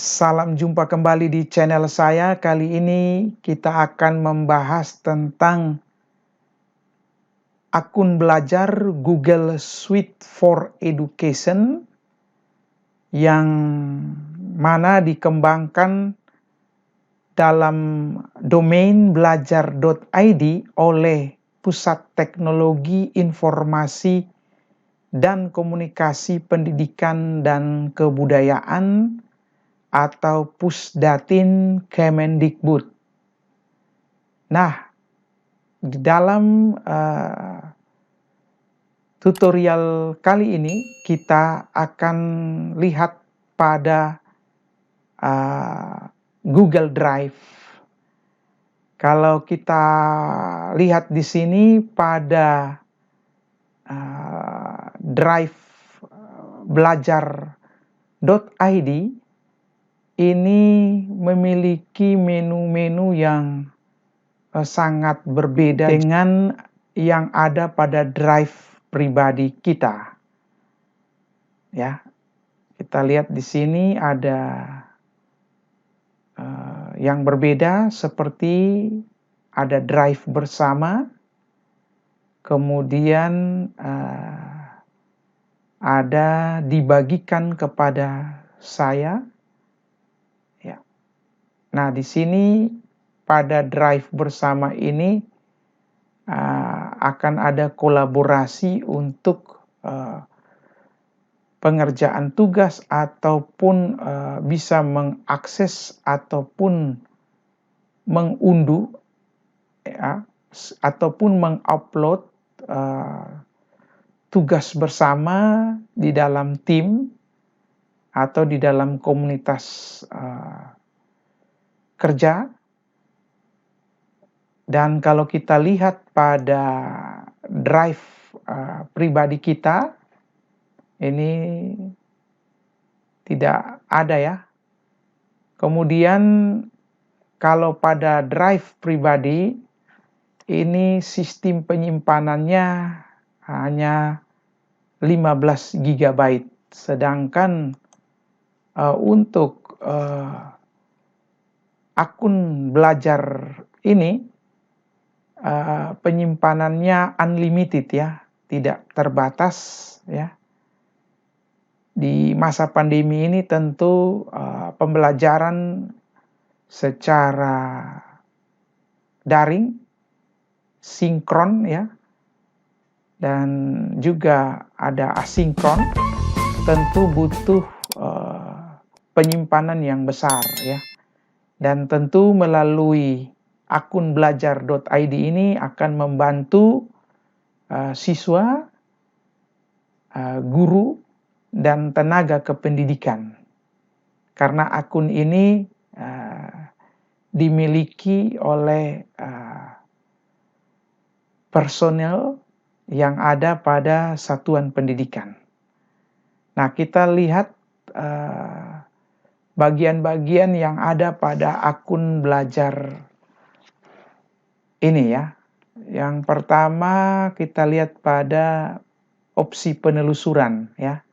Salam jumpa kembali di channel saya. Kali ini kita akan membahas tentang akun belajar Google Suite for Education yang mana dikembangkan dalam domain belajar.id oleh Pusat Teknologi Informasi dan Komunikasi Pendidikan dan Kebudayaan atau Pusdatin Kemendikbud. Nah, di dalam tutorial kali ini kita akan lihat pada Google Drive. Kalau kita lihat di sini pada Drive belajar.id ini memiliki menu-menu yang sangat berbeda dengan yang ada pada drive pribadi kita. Ya, kita lihat di sini ada yang berbeda, seperti ada drive bersama, kemudian ada dibagikan kepada saya. Ya. Nah, di sini pada drive bersama ini akan ada kolaborasi untuk pengerjaan tugas ataupun bisa mengakses ataupun mengunduh ya, ataupun mengupload tugas bersama di dalam tim atau di dalam komunitas kerja. Dan kalau kita lihat pada drive pribadi kita, ini tidak ada ya. Kemudian kalau pada drive pribadi, ini sistem penyimpanannya hanya 15 GB. Sedangkan untuk akun belajar ini penyimpanannya unlimited ya, tidak terbatas ya. Di masa pandemi ini tentu pembelajaran secara daring, sinkron ya, dan juga ada asinkron, tentu butuh penyimpanan yang besar ya. Dan tentu melalui akun belajar.id ini akan membantu siswa, guru, dan tenaga kependidikan. Karena akun ini dimiliki oleh personel yang ada pada satuan pendidikan. Nah, kita lihat bagian-bagian yang ada pada akun belajar ini ya. Yang pertama kita lihat pada opsi penelusuran ya.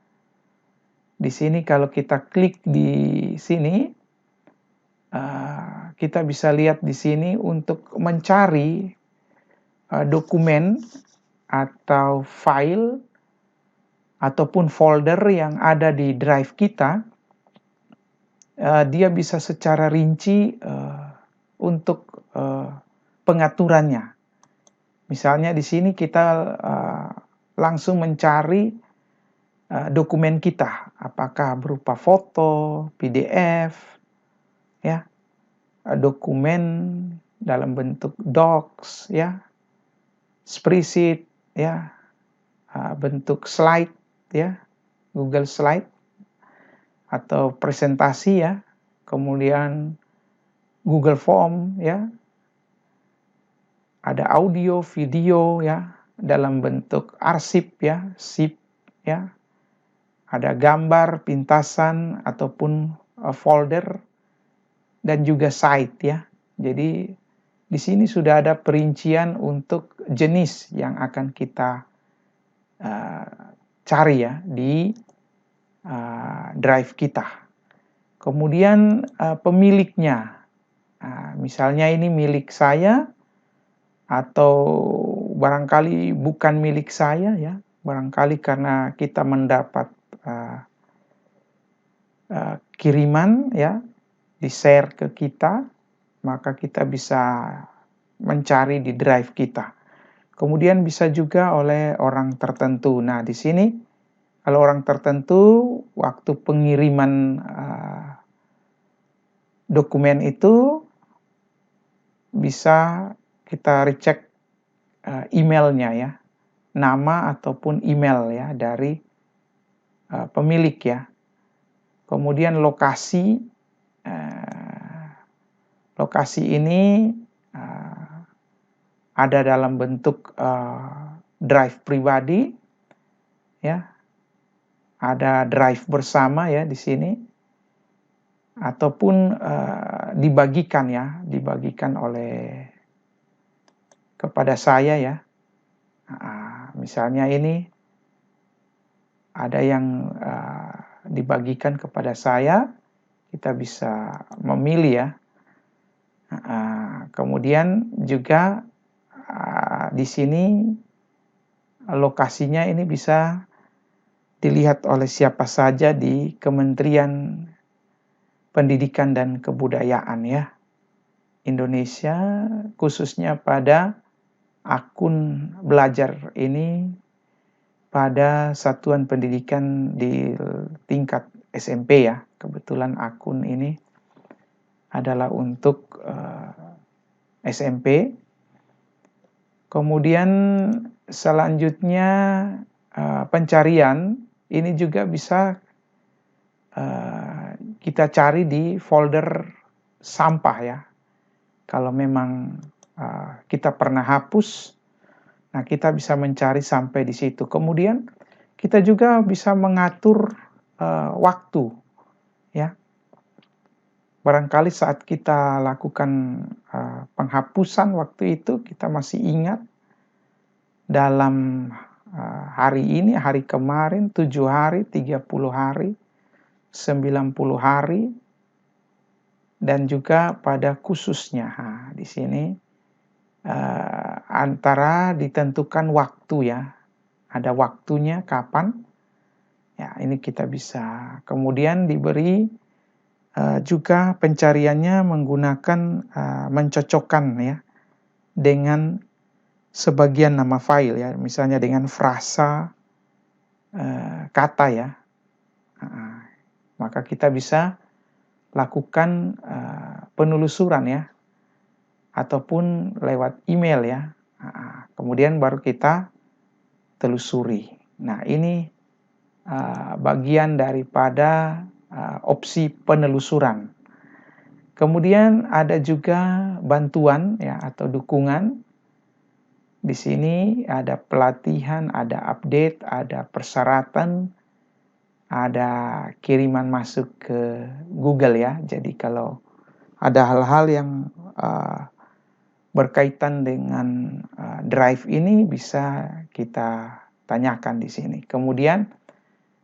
Di sini kalau kita klik di sini, kita bisa lihat di sini untuk mencari dokumen atau file ataupun folder yang ada di drive kita. Dia bisa secara rinci untuk pengaturannya. Misalnya di sini kita langsung mencari dokumen kita, apakah berupa foto, PDF, ya, dokumen dalam bentuk docs, ya, spreadsheet, ya, bentuk slide, ya, Google Slide, atau presentasi, ya, kemudian Google Form, ya, ada audio, video, ya, dalam bentuk arsip, ya, zip, ya, ada gambar, pintasan, ataupun folder, dan juga site, ya. Jadi di sini sudah ada perincian untuk jenis yang akan kita cari ya di drive kita. Kemudian pemiliknya, misalnya ini milik saya atau barangkali bukan milik saya ya, barangkali karena kita mendapat kiriman ya, di-share ke kita, maka kita bisa mencari di drive kita. Kemudian bisa juga oleh orang tertentu. Nah, di sini kalau orang tertentu waktu pengiriman dokumen itu bisa kita recheck emailnya ya, nama ataupun email ya dari pemilik ya. Kemudian lokasi ini ada dalam bentuk drive pribadi ya, ada drive bersama ya di sini, ataupun dibagikan oleh kepada saya ya. Misalnya ini ada yang dibagikan kepada saya, kita bisa memilih ya. Kemudian juga di sini lokasinya ini bisa dilihat oleh siapa saja di Kementerian Pendidikan dan Kebudayaan ya, Indonesia, khususnya pada akun belajar ini pada satuan pendidikan di tingkat SMP ya. Kebetulan akun ini adalah untuk SMP. Kemudian selanjutnya pencarian ini juga bisa kita cari di folder sampah ya. Kalau memang kita pernah hapus, nah kita bisa mencari sampai di situ. Kemudian kita juga bisa mengatur waktu ya. Barangkali saat kita lakukan penghapusan waktu itu kita masih ingat dalam hari ini, hari kemarin, 7 hari, 30 hari, 90 hari, dan juga pada khususnya di sini antara ditentukan waktu ya, ada waktunya kapan ya, ini kita bisa kemudian diberi juga pencariannya menggunakan mencocokkan ya dengan sebagian nama file ya, misalnya dengan frasa kata ya, maka kita bisa lakukan penelusuran ya, ataupun lewat email ya, kemudian baru kita telusuri. Nah, ini bagian daripada opsi penelusuran. Kemudian ada juga bantuan ya atau dukungan. Di sini ada pelatihan, ada update, ada persyaratan, ada kiriman masuk ke Google ya. Jadi kalau ada hal-hal yang berkaitan dengan drive ini bisa kita tanyakan di sini. Kemudian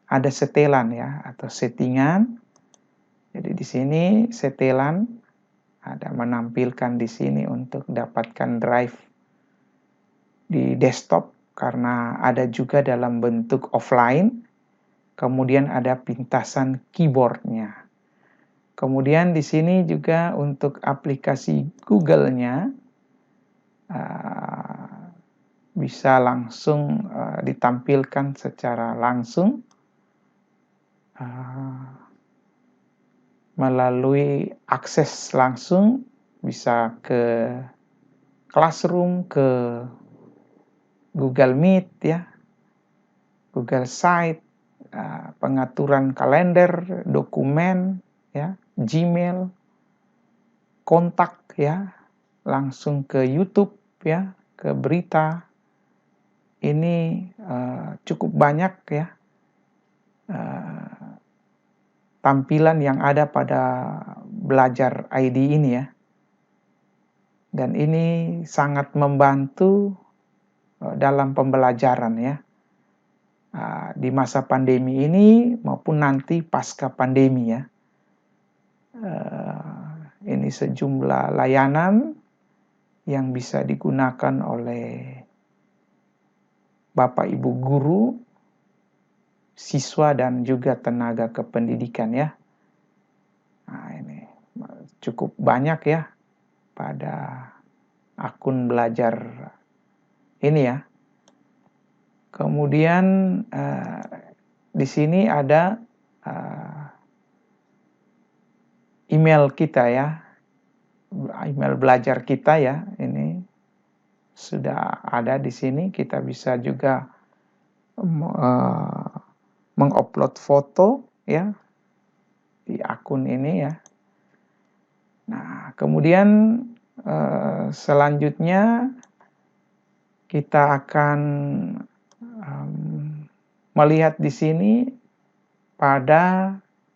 ada setelan ya atau settingan. Jadi di sini setelan ada menampilkan di sini untuk dapatkan drive di desktop karena ada juga dalam bentuk offline. Kemudian ada pintasan keyboardnya. Kemudian di sini juga untuk aplikasi Google-nya bisa langsung ditampilkan secara langsung melalui akses langsung, bisa ke Classroom, ke Google Meet ya, Google Site, pengaturan kalender, dokumen ya, Gmail, kontak ya, langsung ke YouTube ya, ke berita. Ini cukup banyak ya tampilan yang ada pada belajar ID ini ya. Dan ini sangat membantu dalam pembelajaran ya. Di masa pandemi ini maupun nanti pasca pandemi ya. Ini sejumlah layanan yang bisa digunakan oleh Bapak Ibu guru, siswa, dan juga tenaga kependidikan ya. Nah, ini cukup banyak ya pada akun belajar ini ya. Kemudian di sini ada email kita ya, email belajar kita ya. Ini sudah ada di sini. Kita bisa juga mengupload foto ya di akun ini ya. Nah, kemudian selanjutnya kita akan melihat di sini pada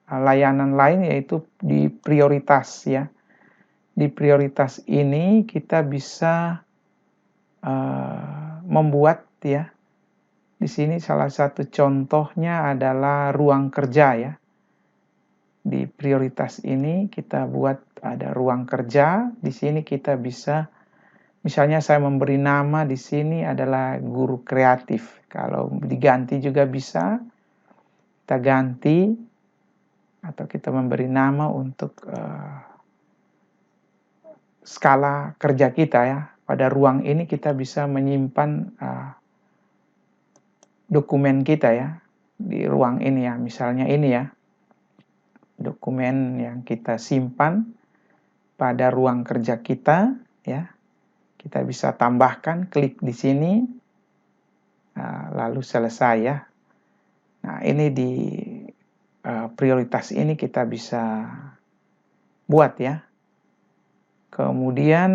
layanan lain, yaitu di prioritas ya. Di prioritas ini kita bisa membuat ya. Di sini salah satu contohnya adalah ruang kerja ya. Di prioritas ini kita buat ada ruang kerja. Di sini kita bisa, misalnya saya memberi nama di sini adalah guru kreatif. Kalau diganti juga bisa, kita ganti atau kita memberi nama untuk skala kerja kita ya. Pada ruang ini kita bisa menyimpan dokumen kita ya di ruang ini ya. Misalnya ini ya, dokumen yang kita simpan pada ruang kerja kita ya. Kita bisa tambahkan, klik di sini, lalu selesai ya. Nah, ini di prioritas ini kita bisa buat ya. Kemudian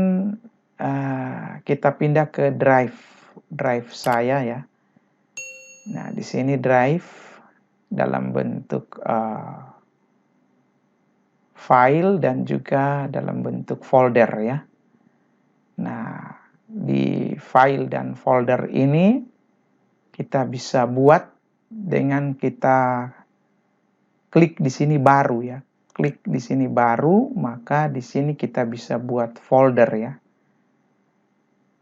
kita pindah ke drive saya ya. Nah, di sini drive dalam bentuk file dan juga dalam bentuk folder ya. Nah, di file dan folder ini kita bisa buat dengan kita klik di sini baru ya. Klik di sini baru, maka di sini kita bisa buat folder ya.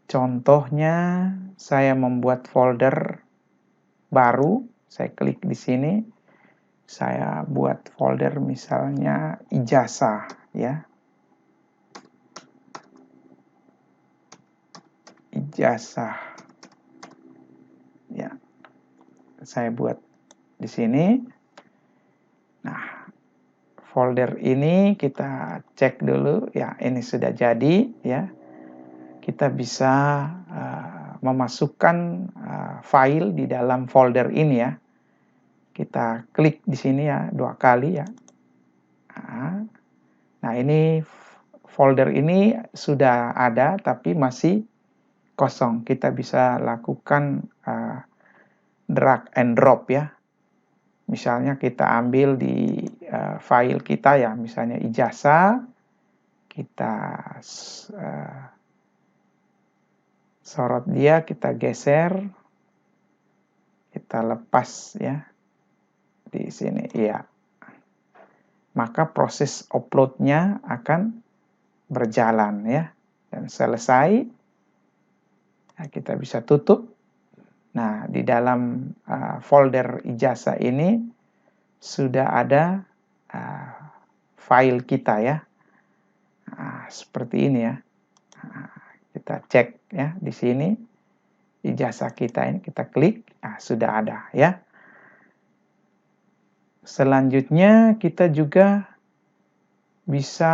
Contohnya saya membuat folder baru, saya klik di sini, saya buat folder misalnya ijazah ya. Ijazah. Ya. Saya buat di sini. Nah, folder ini kita cek dulu ya, ini sudah jadi ya. Kita bisa memasukkan file di dalam folder ini ya. Kita klik di sini ya 2 kali ya. Nah, ini folder ini sudah ada tapi masih kosong. Kita bisa lakukan drag and drop ya. Misalnya kita ambil di file kita ya, misalnya ijazah, kita sorot dia, kita geser, kita lepas ya di sini ya. Maka proses uploadnya akan berjalan ya, dan selesai. Nah, kita bisa tutup. Nah, di dalam folder ijazah ini sudah ada file kita ya. Seperti ini ya. Kita cek ya di sini ijazah kita ini, kita klik, sudah ada ya. Selanjutnya kita juga bisa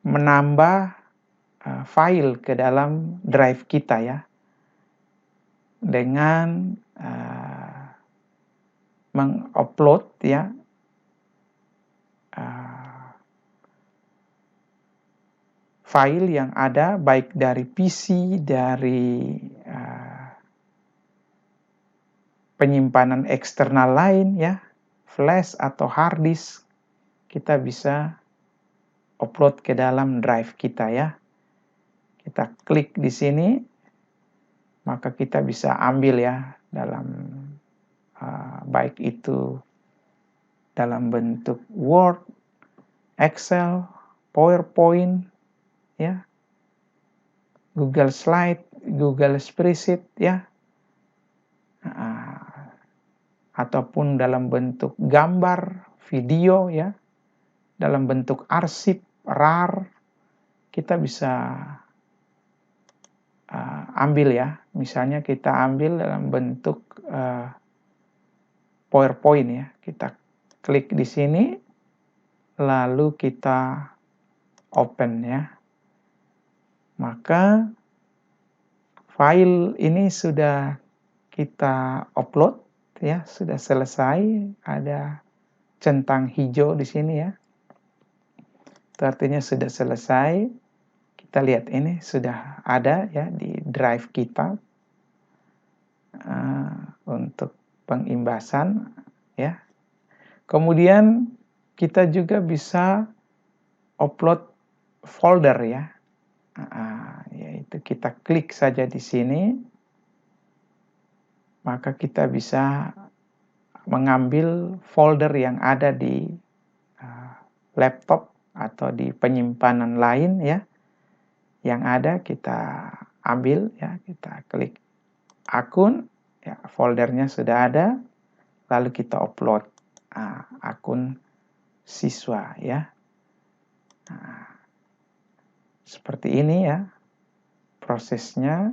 menambah file ke dalam drive kita ya, dengan mengupload ya file yang ada baik dari PC, dari penyimpanan eksternal lain ya, flash atau hard disk, kita bisa upload ke dalam drive kita ya. Kita klik di sini, maka kita bisa ambil ya dalam baik itu dalam bentuk Word, Excel, PowerPoint, ya, Google Slide, Google Spreadsheet, ya, ataupun dalam bentuk gambar, video, ya, dalam bentuk arsip, RAR, kita bisa ambil, ya. Misalnya kita ambil dalam bentuk PowerPoint, ya. Kita klik di sini, lalu kita open, ya. Maka file ini sudah kita upload, ya, sudah selesai. Ada centang hijau di sini, ya. Itu artinya sudah selesai. Kita lihat ini sudah ada, ya, di drive kita untuk pengimbasan, ya. Kemudian kita juga bisa upload folder, ya. Yaitu kita klik saja di sini, maka kita bisa mengambil folder yang ada di laptop atau di penyimpanan lain, ya. Yang ada kita ambil, ya, kita klik akun, ya, foldernya sudah ada, lalu kita upload akun siswa, ya. Seperti ini, ya, prosesnya.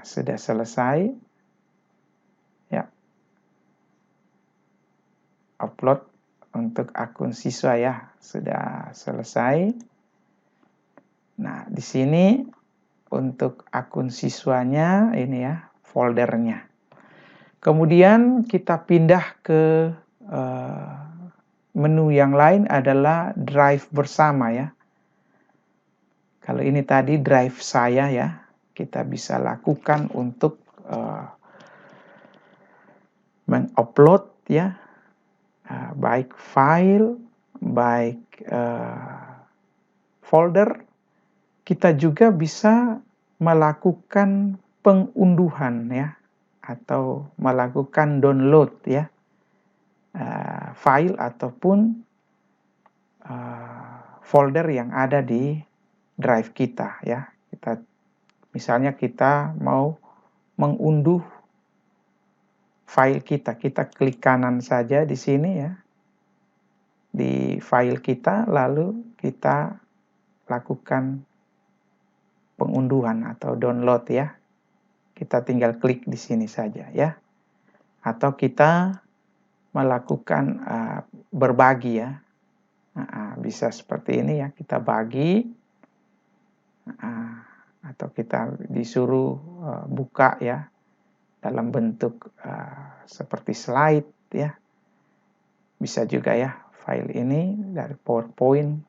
Sudah selesai, ya, upload untuk akun siswa, ya, sudah selesai. Nah, di sini untuk akun siswanya ini, ya, foldernya. Kemudian kita pindah ke menu yang lain adalah drive bersama, ya. Kalau ini tadi drive saya, ya, kita bisa lakukan untuk mengupload, ya, baik file, baik folder. Kita juga bisa melakukan pengunduhan, ya, atau melakukan download, ya, file ataupun folder yang ada di drive kita, ya. Misalnya kita mau mengunduh file kita klik kanan saja di sini, ya, di file kita, lalu kita lakukan pengunduhan atau download, ya. Kita tinggal klik di sini saja, ya. Atau kita melakukan berbagi, ya. Bisa seperti ini, ya, kita bagi, atau kita disuruh buka, ya, dalam bentuk seperti slide, ya. Bisa juga, ya, file ini dari PowerPoint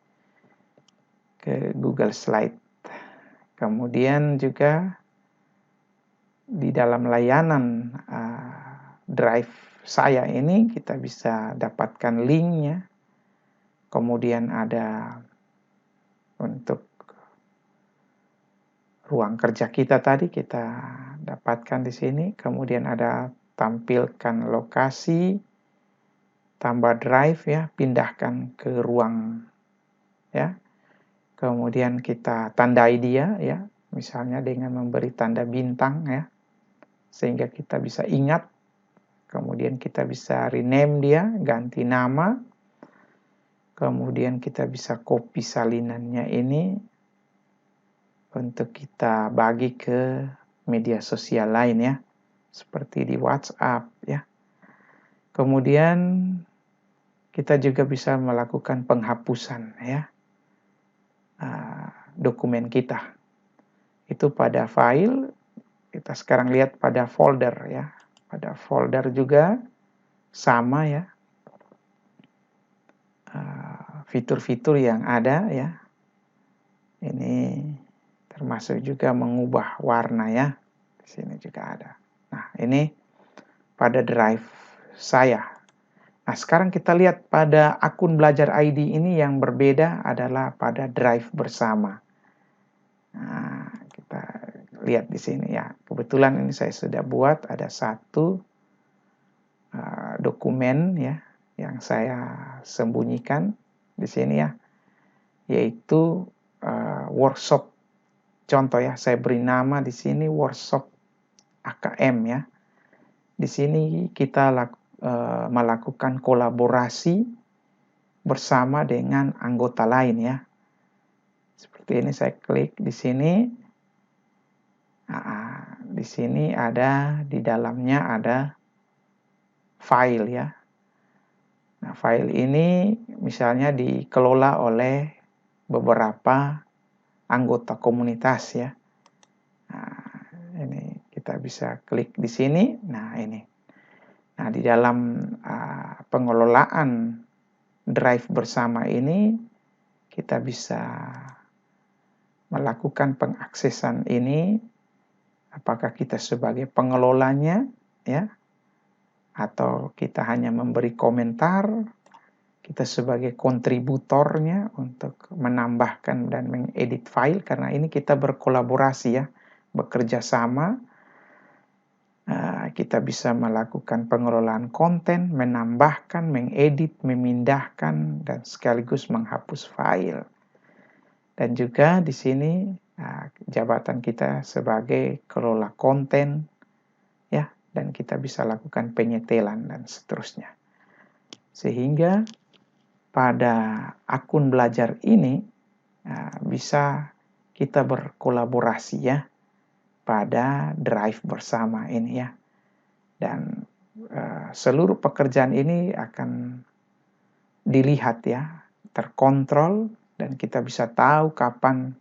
ke Google Slide. Kemudian juga di dalam layanan drive saya ini kita bisa dapatkan linknya. Kemudian ada untuk ruang kerja kita tadi kita dapatkan di sini. Kemudian ada tampilkan lokasi, tambah drive, ya, pindahkan ke ruang, ya. Kemudian kita tandai dia, ya, misalnya dengan memberi tanda bintang, ya, sehingga kita bisa ingat. Kemudian kita bisa rename dia, ganti nama. Kemudian kita bisa copy salinannya ini untuk kita bagi ke media sosial lain, ya, seperti di WhatsApp, ya. Kemudian kita juga bisa melakukan penghapusan, ya, dokumen kita. Itu pada file. Kita sekarang lihat pada folder, ya. Pada folder juga sama, ya, fitur-fitur yang ada, ya. Ini termasuk juga mengubah warna, ya. Di sini juga ada. Nah, ini pada drive saya. Nah, sekarang kita lihat pada akun Belajar ID ini yang berbeda adalah pada drive bersama. Nah, kita lihat di sini, ya. Kebetulan ini saya sudah buat ada satu dokumen ya yang saya sembunyikan di sini ya, yaitu workshop. Contoh ya, saya beri nama di sini workshop AKM ya. Di sini kita melakukan kolaborasi bersama dengan anggota lain ya. Seperti ini, saya klik di sini. Di sini ada, di dalamnya ada file ya. Nah, file ini misalnya dikelola oleh beberapa anggota komunitas ya. Nah, ini kita bisa klik di sini. Nah, ini. Nah, di dalam pengelolaan drive bersama ini, kita bisa melakukan pengaksesan ini, apakah kita sebagai pengelolanya ya, atau kita hanya memberi komentar, kita sebagai kontributornya untuk menambahkan dan mengedit file, karena ini kita berkolaborasi ya, bekerja sama. Kita bisa melakukan pengelolaan konten, menambahkan, mengedit, memindahkan, dan sekaligus menghapus file. Dan juga di sini jabatan kita sebagai kelola konten ya, dan kita bisa lakukan penyetelan dan seterusnya. Sehingga pada akun belajar ini bisa kita berkolaborasi ya pada drive bersama ini ya. Dan seluruh pekerjaan ini akan dilihat ya, terkontrol, dan kita bisa tahu kapan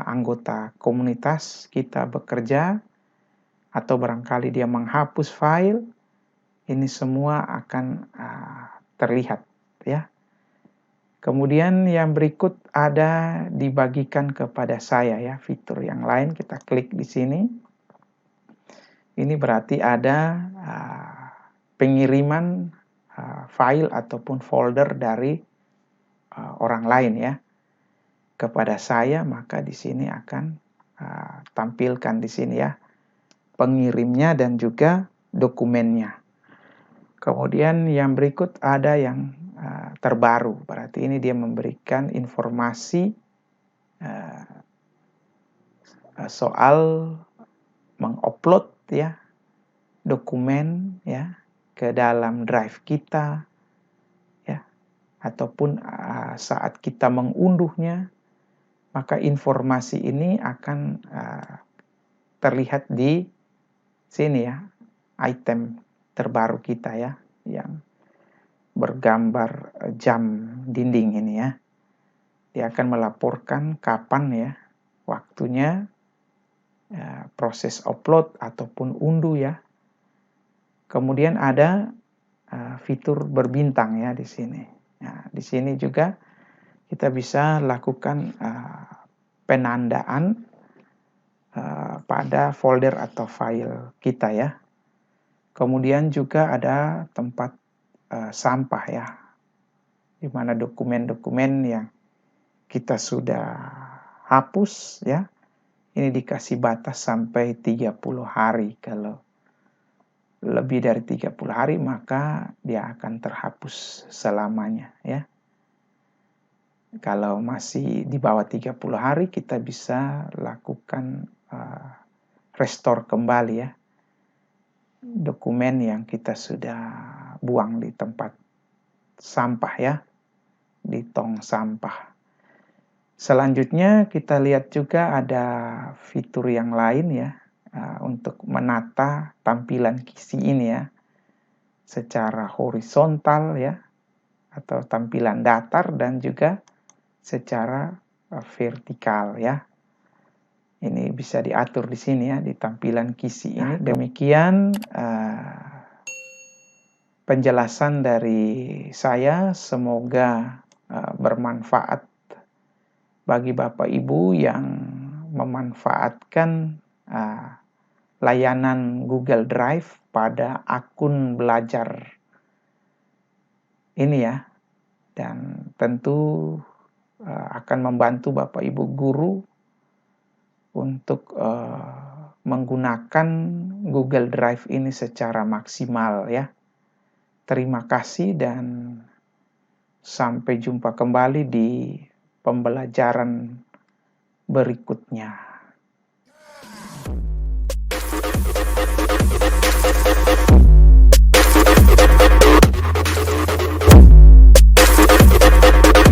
anggota komunitas kita bekerja, atau barangkali dia menghapus file. Ini semua akan terlihat ya. Kemudian yang berikut ada dibagikan kepada saya ya, fitur yang lain. Kita klik di sini. Ini berarti ada pengiriman file ataupun folder dari orang lain ya kepada saya, maka di sini akan tampilkan di sini ya pengirimnya dan juga dokumennya. Kemudian yang berikut ada yang terbaru, berarti ini dia memberikan informasi soal mengupload ya dokumen ya ke dalam drive kita ya, ataupun saat kita mengunduhnya, maka informasi ini akan terlihat di sini ya, item terbaru kita ya, yang bergambar jam dinding ini ya. Dia akan melaporkan kapan ya waktunya proses upload ataupun unduh ya. Kemudian ada fitur berbintang ya di sini. Nah, di sini juga kita bisa lakukan penandaan pada folder atau file kita ya. Kemudian juga ada tempat sampah ya, di mana dokumen-dokumen yang kita sudah hapus ya, ini dikasih batas sampai 30 hari. Kalau lebih dari 30 hari maka dia akan terhapus selamanya ya. Kalau masih di bawah 30 hari kita bisa lakukan restore kembali ya dokumen yang kita sudah buang di tempat sampah ya, di tong sampah. Selanjutnya kita lihat juga ada fitur yang lain ya, untuk menata tampilan kisi ini ya secara horizontal ya, atau tampilan datar, dan juga secara vertikal ya. Ini bisa diatur di sini ya, di tampilan kisi ini. Demikian penjelasan dari saya, semoga bermanfaat bagi Bapak Ibu yang memanfaatkan layanan Google Drive pada akun belajar ini ya, dan tentu akan membantu Bapak Ibu guru untuk menggunakan Google Drive ini secara maksimal ya. Terima kasih dan sampai jumpa kembali di pembelajaran berikutnya.